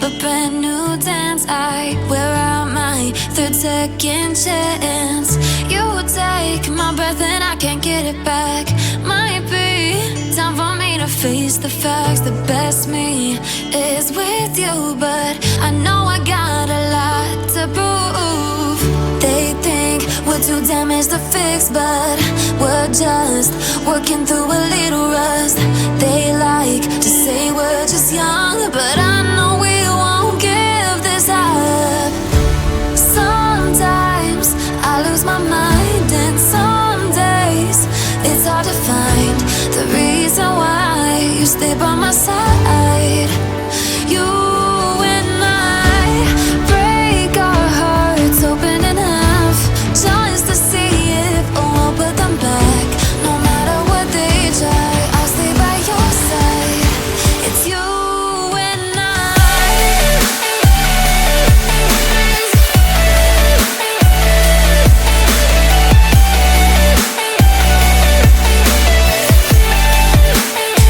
a brand new dance. I wear out my third second chance. You take my breath and I can't get it back. Might be time for me to face the facts. The best me is with you, but I know I got a lot to prove. They think we're too damaged to fix, but we're just working through a little rust. They like to say we're just young, but I know we won't give this up. Sometimes I lose my mind, and some days it's hard to find the reason why you stay by my side. You and I break our hearts open in half, just to see if we'll put them back. No matter what they try, I'll stay by your side. It's you and I.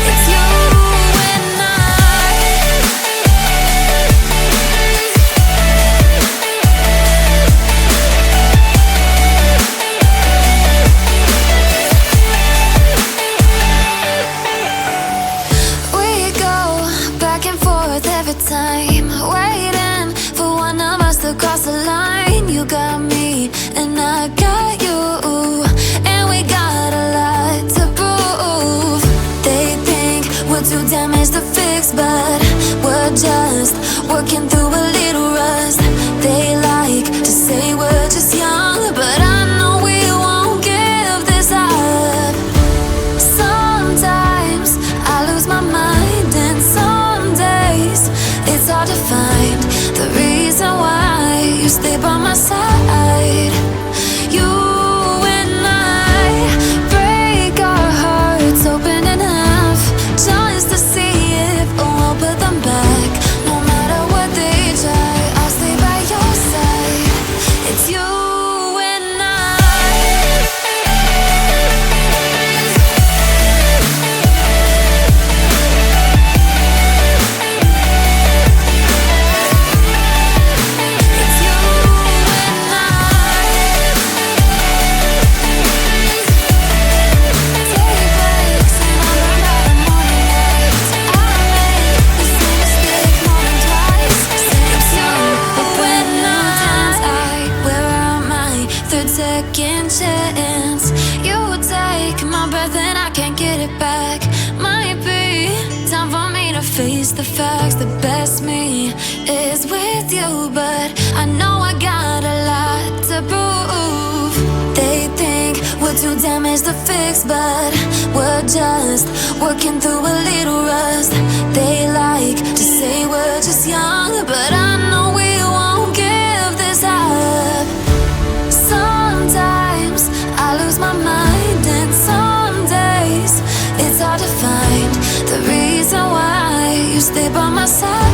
It's you and I. We go back and forth every time, waiting for one of us to cross the line. You got me and I got you, and we got a lot to prove. They think we're too damaged to fix, but we're just working through a little rust. They like to say we're just young, but I know we won't give this up. Sometimes I lose my mind, and some days it's hard to find the reason why you stay by my side. You and I break our hearts open in half, just to see if we'll put them back. No matter what they try, I'll stay by your side. It's you and I. It's you and I. Take breaks and I learn by the morning light. I make the same mistake more than twice. It's you and I wear out my third second chance. You take my breath and I can't get it back. Might be time for me to face the facts. The best me is with you, but I know I got a lot to prove. They think we're too damaged to fix, but we're just working through a little rust. They like to say we're just young, but I know we won't give this up. Sometimes I lose my mind, and some days it's hard to find the reason why you stay by my side.